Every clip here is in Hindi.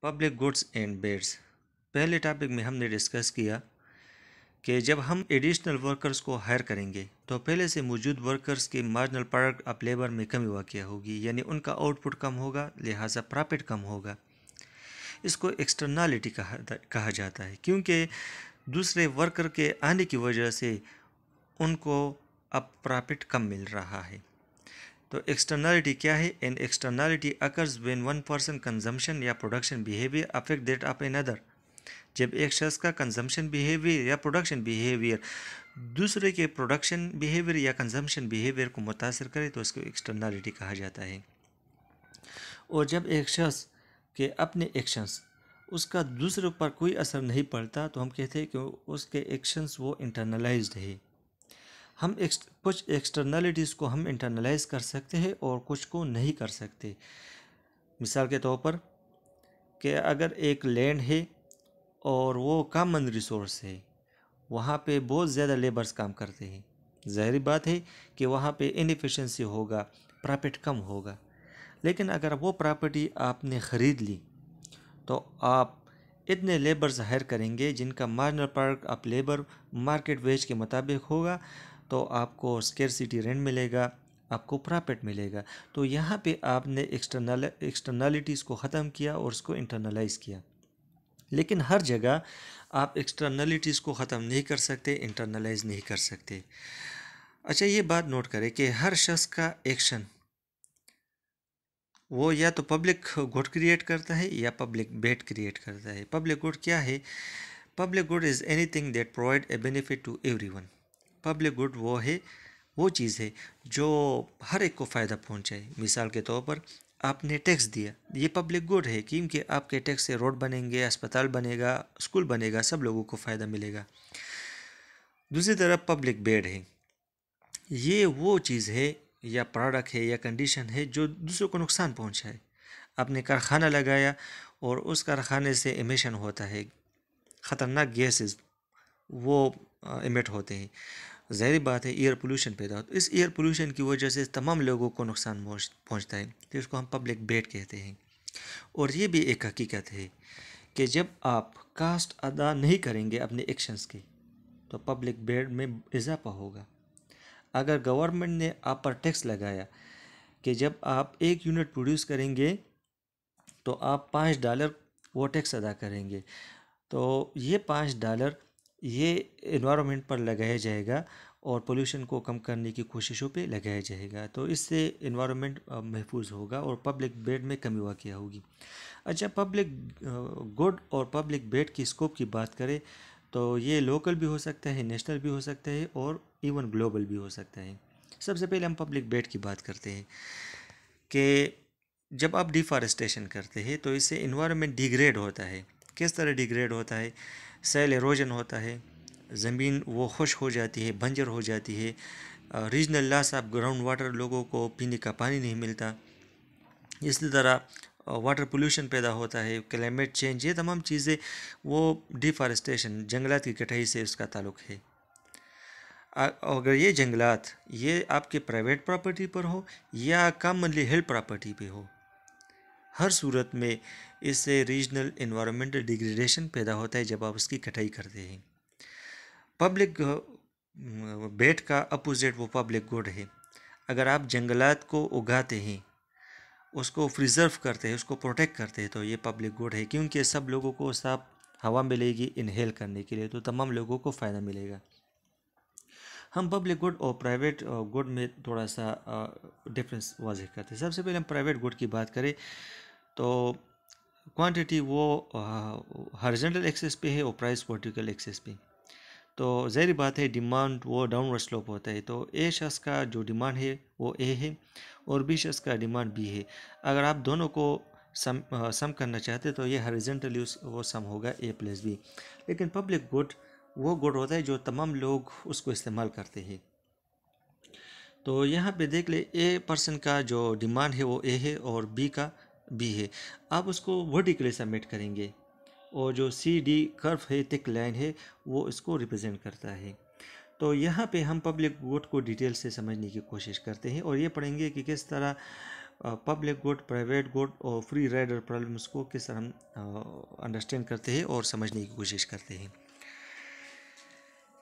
Public goods and beds. पहले टॉपिक में हमने डिस्कस किया कि जब हम एडिशनल वर्कर्स को हायर करेंगे तो पहले से मौजूद वर्कर्स की मार्जिनल प्रोडक्ट ऑफ लेबर में कमी वाक़या होगी, यानी उनका आउटपुट कम होगा, लिहाजा प्रॉफिट कम होगा। इसको एक्सटर्नलिटी कहा जाता है, क्योंकि दूसरे वर्कर के आने की वजह से उनको अब प्रॉफिट कम मिल रहा है। तो एक्सटर्नलिटी क्या है? An externality occurs when one person consumption या production behaviour affect that of another. जब एक शख्स का कंजम्पशन बिहेवियर या प्रोडक्शन बिहेवियर दूसरे के प्रोडक्शन बिहेवियर या कंजम्पशन बिहेवियर को मुतासर करे तो उसको एक्सटर्नलिटी कहा जाता है। और जब एक शख्स के अपने एक्शंस उसका दूसरों पर कोई असर नहीं पड़ता तो हम कहते हैं कि उसके एक्शंस वो इंटरनलाइज्ड है। हम कुछ एक्सटर्नलिटीज़ को हम इंटरनलाइज कर सकते हैं और कुछ को नहीं कर सकते। मिसाल के तौर पर कि अगर एक लैंड है और वो कॉमन रिसोर्स है, वहाँ पे बहुत ज़्यादा लेबर्स काम करते हैं, ज़ाहिर बात है कि वहाँ पे इनएफिशिएंसी होगा, प्रॉफिट कम होगा। लेकिन अगर वो प्रॉपर्टी आपने ख़रीद ली तो आप इतने लेबर्स हायर करेंगे जिनका marginal product of labour market wage के मुताबिक होगा, तो आपको स्केर्सिटी रेंट मिलेगा, आपको प्रॉफिट मिलेगा। तो यहाँ पे आपने एक्सटर्नलिटीज़ को ख़त्म किया और उसको इंटरनलाइज किया। लेकिन हर जगह आप एक्सटर्नलिटीज़ को ख़त्म नहीं कर सकते, इंटरनलाइज नहीं कर सकते। अच्छा, ये बात नोट करें कि हर शख्स का एक्शन वो या तो पब्लिक गुड क्रिएट करता है या पब्लिक बैड क्रिएट करता है। पब्लिक गुड क्या है? Public good is anything that provide a benefit to everyone. Public good वो है, वो चीज़ है जो हर एक को फ़ायदा पहुंचाए। मिसाल के तौर पर आपने टैक्स दिया, ये पब्लिक गुड है, क्योंकि आपके टैक्स से रोड बनेंगे, अस्पताल बनेगा, स्कूल बनेगा, सब लोगों को फ़ायदा मिलेगा। दूसरी तरफ पब्लिक बैड है, ये वो चीज़ है या प्रोडक्ट है या कंडीशन है जो दूसरों को नुकसान पहुंचाए। आपने कारखाना लगाया और उस कारखाने से एमिशन होता है, ख़तरनाक गैसेस वो एमिट होते हैं। ज़ाहिर बात है एयर पोल्यूशन पैदा होता है। इस एयर पोल्यूशन की वजह से तमाम लोगों को नुकसान पहुंचता है, तो इसको हम पब्लिक बैड कहते हैं। और ये भी एक हकीकत है कि जब आप कास्ट अदा नहीं करेंगे अपने एक्शंस की तो पब्लिक बैड में इजाफा होगा। अगर गवर्नमेंट ने आप पर टैक्स लगाया कि जब आप 1 यूनिट प्रोड्यूस करेंगे तो आप $5 वो टैक्स अदा करेंगे, तो ये $5 ये इन्वायरमेंट पर लगाया जाएगा और पोल्यूशन को कम करने की कोशिशों पे लगाया जाएगा। तो इससे इन्वायरमेंट महफूज होगा और पब्लिक बैड में कमी वाक़या होगी। अच्छा, पब्लिक गुड और पब्लिक बैड की स्कोप की बात करें तो ये लोकल भी हो सकता है, नेशनल भी हो सकता है और इवन ग्लोबल भी हो सकता है। सबसे पहले हम पब्लिक बैड की बात करते हैं कि जब आप डिफॉरेस्टेशन करते हैं तो इससे इन्वायरमेंट डिग्रेड होता है। किस तरह डिग्रेड होता है? सॉइल एरोजन होता है, ज़मीन वो खुश हो जाती है, बंजर हो जाती है, regional loss of ground water, लोगों को पीने का पानी नहीं मिलता। इसी तरह वाटर पोल्यूशन पैदा होता है, क्लाइमेट चेंज, ये तमाम चीज़ें वो डिफॉरेस्टेशन जंगलात की कटाई से उसका ताल्लुक़ है। अगर ये जंगलात ये आपके प्राइवेट प्रॉपर्टी पर हो या कॉमनली हेल्ड प्रॉपर्टी पे हो, हर सूरत में इससे रीजनल इन्वायरमेंटल डिग्रेडेशन पैदा होता है जब आप उसकी कटाई करते हैं। पब्लिक बैड का अपोजिट वो पब्लिक गुड है। अगर आप जंगलात को उगाते हैं, उसको प्रिजर्व करते हैं, उसको प्रोटेक्ट करते हैं, तो ये पब्लिक गुड है, क्योंकि सब लोगों को साफ हवा मिलेगी इनहेल करने के लिए, तो तमाम लोगों को फ़ायदा मिलेगा। हम पब्लिक गुड और प्राइवेट गुड में थोड़ा सा डिफरेंस वाज़ेह करते हैं। सबसे पहले हम प्राइवेट गुड की बात करें तो क्वांटिटी वो हॉरिजॉन्टल एक्सेस पे है और प्राइस वर्टिकल एक्सेस पे। तो ज़ाहिर बात है डिमांड वो डाउनवर्ड स्लोप होता है, तो ए शख्स का जो डिमांड है वो ए है और बी शख्स का डिमांड बी है। अगर आप दोनों को सम करना चाहते हैं तो ये हॉरिजॉन्टली वो सम होगा ए प्लस बी। लेकिन पब्लिक गुड वो गुड होता है जो तमाम लोग उसको इस्तेमाल करते हैं। तो यहाँ पे देख ले, ए पर्सन का जो डिमांड है वो ए है और बी का बी है। आप उसको वर्टिकली सबमिट करेंगे और जो सी डी कर्व है, थिक लाइन है, वो इसको रिप्रेजेंट करता है। तो यहाँ पे हम पब्लिक गुड को डिटेल से समझने की कोशिश करते हैं और ये पढ़ेंगे कि किस तरह पब्लिक गुड, प्राइवेट गुड और फ्री राइडर प्रॉब्लम्स को किस तरह हम अंडरस्टैंड करते हैं और समझने की कोशिश करते हैं।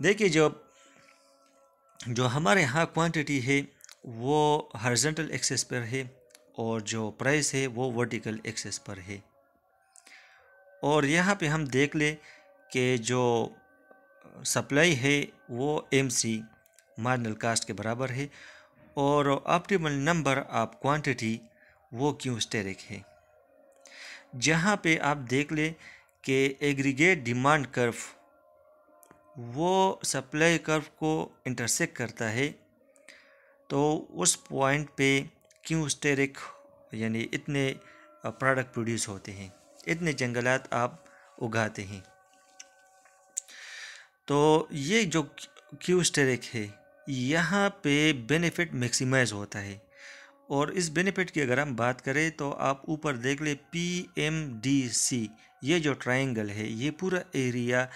देखिए, जो हमारे यहाँ क्वांटिटी है वो हॉरिजॉन्टल एक्सेस पर है और जो प्राइस है वो वर्टिकल एक्सेस पर है। और यहाँ पे हम देख ले कि जो सप्लाई है वो MC मार्जिनल कास्ट के बराबर है और ऑप्टिमल नंबर ऑफ क्वांटिटी वो क्यू स्टेरिक है। जहाँ पे आप देख ले कि एग्रीगेट डिमांड कर्व वो सप्लाई कर्व को इंटरसेक्ट करता है, तो उस पॉइंट पे क्यू स्टेरिक यानी इतने प्रोडक्ट प्रोड्यूस होते हैं, इतने जंगलात आप उगाते हैं। तो ये जो क्यू स्टेरिक है यहाँ पे बेनिफिट मैक्सिमाइज होता है। और इस बेनिफिट की अगर हम बात करें तो आप ऊपर देख ले PMDC, ये जो ट्रायंगल है ये पूरा एरिया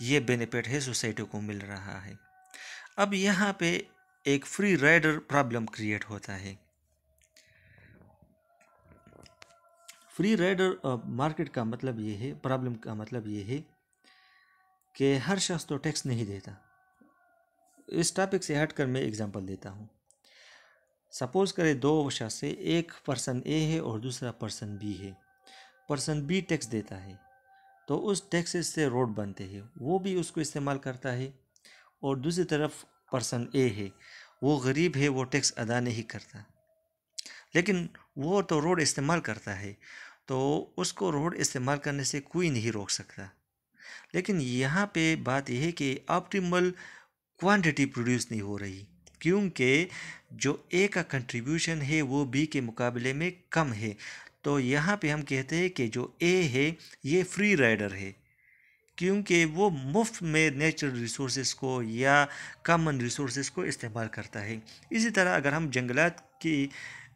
ये बेनिफिट है सोसाइटी को मिल रहा है। अब यहाँ पे एक फ्री राइडर प्रॉब्लम क्रिएट होता है। फ्री राइडर मार्केट का मतलब ये है, प्रॉब्लम का मतलब ये है कि हर शख्स तो टैक्स नहीं देता। इस टॉपिक से हटकर मैं एग्जांपल देता हूँ। सपोज करें दो शख्स है, एक पर्सन A है और दूसरा पर्सन B है। पर्सन B टैक्स देता है तो उस टैक्स से रोड बनते हैं, वो भी उसको इस्तेमाल करता है। और दूसरी तरफ पर्सन A है, वो गरीब है, वो टैक्स अदा नहीं करता, लेकिन वो तो रोड इस्तेमाल करता है, तो उसको रोड इस्तेमाल करने से कोई नहीं रोक सकता। लेकिन यहाँ पे बात यह है कि ऑप्टिमल क्वांटिटी प्रोड्यूस नहीं हो रही, क्योंकि जो A का कंट्रीब्यूशन है वो B के मुकाबले में कम है। तो यहाँ पे हम कहते हैं कि जो A है ये फ्री राइडर है, क्योंकि वो मुफ्त में नेचुरल रिसोर्सेज को या कॉमन रिसोर्सेज को इस्तेमाल करता है। इसी तरह अगर हम जंगलात की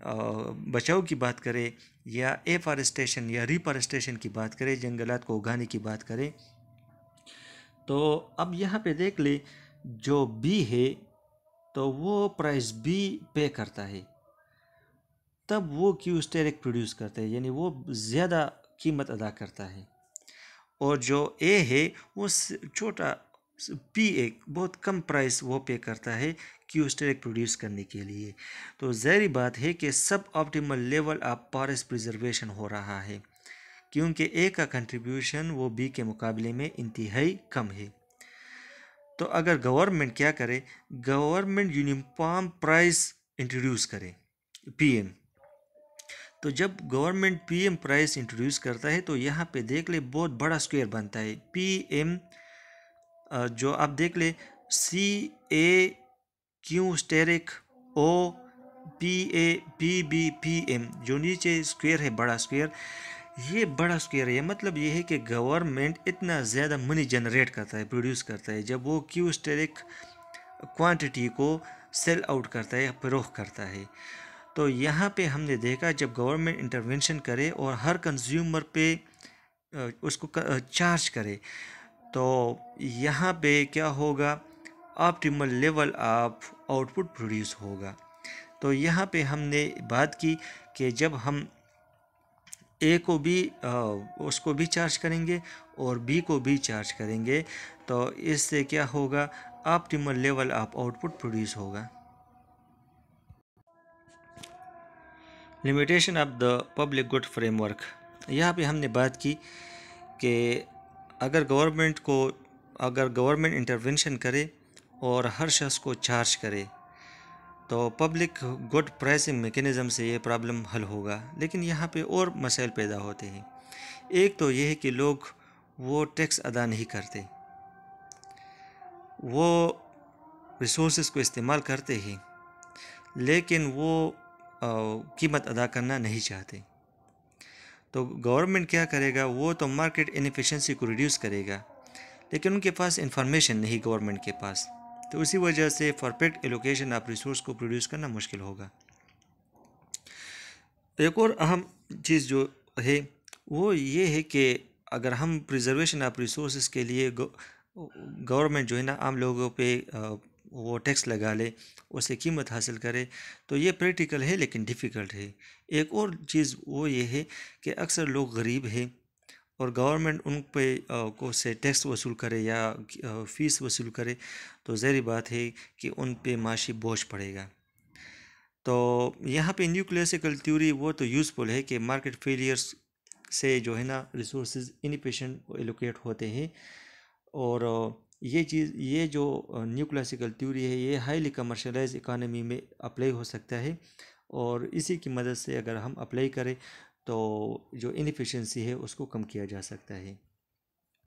बचाव की बात करें या एफॉरेस्टेशन या रिफॉरेस्टेशन की बात करें, जंगलात को उगाने की बात करें, तो अब यहाँ पे देख ले जो B है तो वो प्राइस B पे करता है, तब वो क्यू स्टेरिक प्रोड्यूस करता है, यानी वो ज़्यादा कीमत अदा करता है। और जो A है वो छोटा P एक बहुत कम प्राइस वो पे करता है क्यू स्टेरिक प्रोड्यूस करने के लिए। तो ज़ाहिर बात है कि सब optimal level of forest preservation हो रहा है, क्योंकि A का कंट्रीब्यूशन वो B के मुकाबले में इंतहाई कम है। तो अगर गवर्नमेंट क्या करे, गवर्नमेंट यूनिफॉर्म प्राइस इंट्रोड्यूस करे PM। तो जब गवर्नमेंट PM प्राइस इंट्रोड्यूस करता है तो यहाँ पे देख ले बहुत बड़ा स्क्वायर बनता है PM, जो आप देख ले CAQ स्टेरिक OPAPBPM, जो नीचे स्क्वायर है बड़ा स्क्वायर, ये बड़ा स्क्वायर है। मतलब ये है कि गवर्नमेंट इतना ज़्यादा मनी जनरेट करता है, प्रोड्यूस करता है, जब वो क्यू स्टेरिक क्वांटिटी को सेल आउट करता है, फरोख्त करता है। तो यहाँ पे हमने देखा जब गवर्नमेंट इंटरवेंशन करे और हर कंज्यूमर पे उसको चार्ज करे, तो यहाँ पे क्या होगा, optimal level of output produce होगा। तो यहाँ पे हमने बात की कि जब हम A को भी उसको भी चार्ज करेंगे और B को भी चार्ज करेंगे, तो इससे क्या होगा, optimal level of output produce होगा। Limitation of the public good framework, यहाँ पे हमने बात की कि अगर गवर्नमेंट इंटरवेंशन करे और हर शख्स को चार्ज करे तो पब्लिक गुड प्राइसिंग मेकनिज़म से ये प्रॉब्लम हल होगा। लेकिन यहाँ पे और मसाइल पैदा होते हैं। एक तो ये है कि लोग वो टैक्स अदा नहीं करते, वो रिसोर्सेज को इस्तेमाल करते हैं लेकिन वो कीमत अदा करना नहीं चाहते। तो गवर्नमेंट क्या करेगा, वो तो मार्केट इनएफिशिएंसी को रिड्यूस करेगा, लेकिन उनके पास इंफॉर्मेशन नहीं गवर्नमेंट के पास, तो उसी वजह से परफेक्ट एलोकेशन ऑफ रिसोर्स को प्रोड्यूस करना मुश्किल होगा। एक और अहम चीज़ जो है वो ये है कि अगर हम प्रिजर्वेशन ऑफ रिसोर्स के लिए गवर्नमेंट जो है ना आम लोगों पे वो टैक्स लगा ले, उससे कीमत हासिल करे, तो ये प्रैक्टिकल है लेकिन डिफ़िकल्ट है। एक और चीज़ वो ये है कि अक्सर लोग गरीब हैं और गवर्नमेंट उन पे को से टैक्स वसूल करे या फ़ीस वसूल करे, तो ज़ाहिर बात है कि उन पे माशी बोझ पड़ेगा। तो यहाँ पे न्यू क्लासिकल थ्योरी वो तो यूज़फुल है कि मार्केट फेलियर्स से जो है ना रिसोर्सेज इनएफिशिएंट एलोकेट होते हैं। और ये जो न्यू क्लासिकल थ्योरी है ये हाईली कमर्शलाइज इकोनॉमी में अप्लाई हो सकता है, और इसी की मदद से अगर हम अप्लाई करें तो जो इनएफिशिएंसी है उसको कम किया जा सकता है।